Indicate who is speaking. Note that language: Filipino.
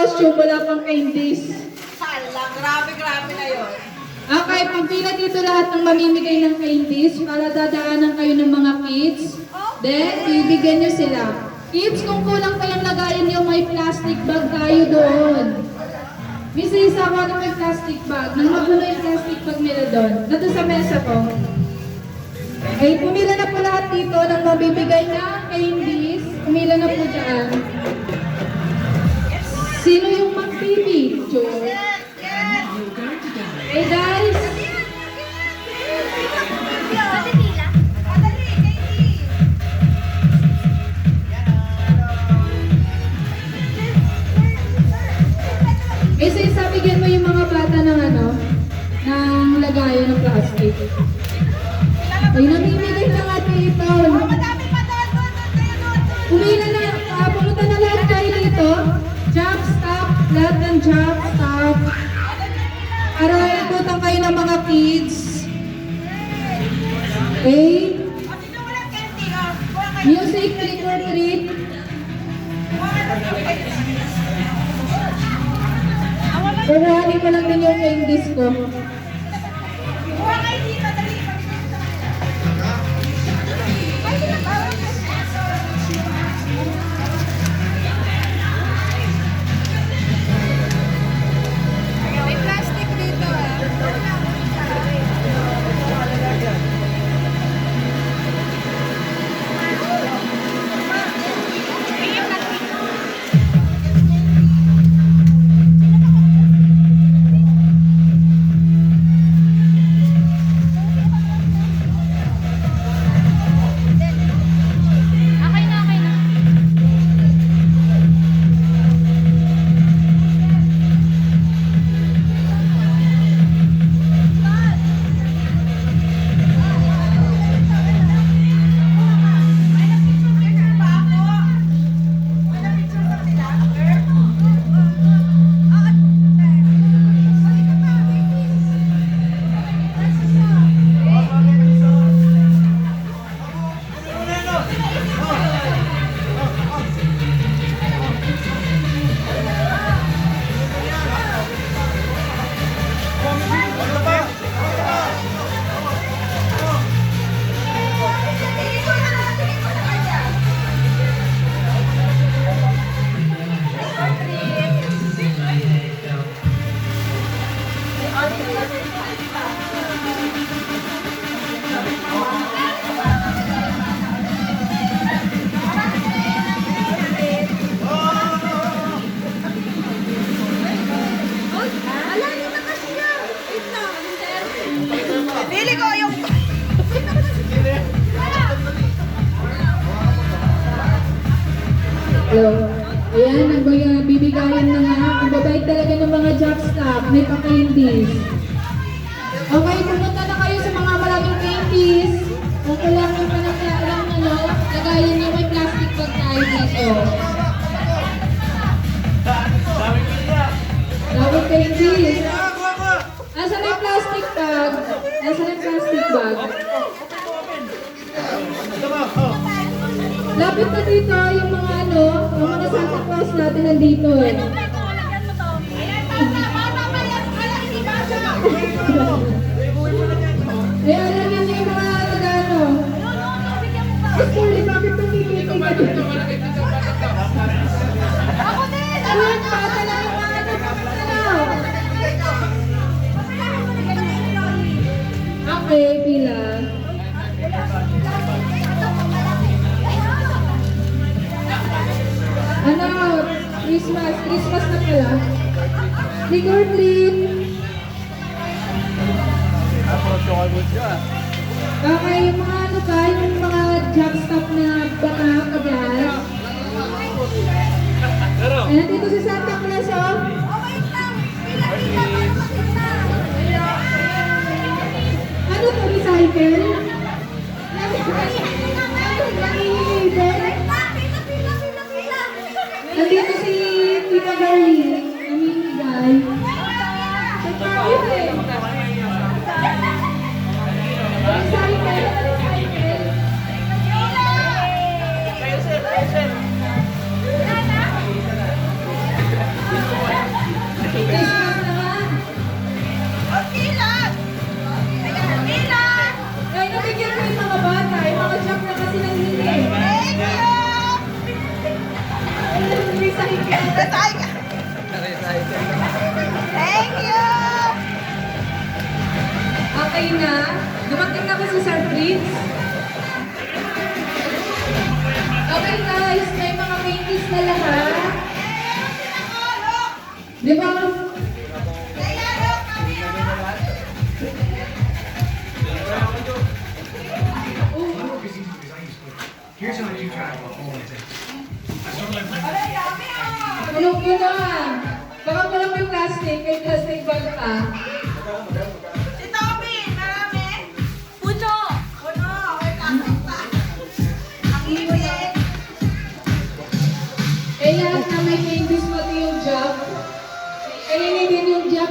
Speaker 1: costume, wala pang candies.
Speaker 2: Hala, grabe na yun.
Speaker 1: Okay, pagpila dito lahat ng mamimigay ng candies para dadaanan kayo ng mga kids. Then, bibigyan nyo sila. Kids, kung kulang pa yung lagayan nyo, may plastic bag tayo doon. Misa isa ko na may plastic bag. Nang mapuno yung plastic bag nila doon. Nandun sa mesa ko. Okay, pumila na po lahat dito ng mabibigay na candies. Pumila na po dyan. Sino yung magpipicture? Hey guys! Isa-isa bigyan mo yung mga bata ng ng lagayan ng plastic. Ay, namimigay na nga dito. Pumila na, pumunta na lahat kayo dito. Job stop, lahat ng job stop. Para ikutan kayo ng mga kids. Okay? Music, trick or treat. Kukuhanin ko lang din yung candies ko.
Speaker 2: May plastic dito Okay na. Pili ko yung...
Speaker 1: Hello. Ayan, bibigayan na nga. Ang babait talaga ng mga job staff. May pa-candies. Okay, pumunta na kayo sa mga maraming candies. Kung kulang yung panagkaalam lagayan niyo may plastic bag tayo dito. Dapat candies. Nasaan yung plastic bag? Nasaan yung plastic bag? Lapit na dito yung mga yung mga Santa Claus natin nandito eh. Eh, alam niyo yung mga nagano. Sorry, bakit nakikita ka dito?
Speaker 2: Ako din!
Speaker 1: Alam, bata lang yung mga Okay, pila. Christmas na pala. Trick or treat. Okay, yung mga yung mga job stop na bata kabias. Ayan, dito si Santa Claus, oh. Ano to, recycle? Nandito si Tita Darlene, namimigay. Recycle.
Speaker 2: Recycle. Thank you.
Speaker 1: Okay na? Dumating na ba si Sir Prince? Okay guys, may mga paintings na lahat. Di ba?
Speaker 3: Here's how I keep track of all my things. I sort of like my
Speaker 1: Puno-puno ah. Baka walang may plastic, may plastic bag pa.
Speaker 2: Si Tommy, marami. Puno. Puno. May plastic pa. Ang liit.
Speaker 1: Eh lahat na may paintings pati yung job. Eh hindi din yung job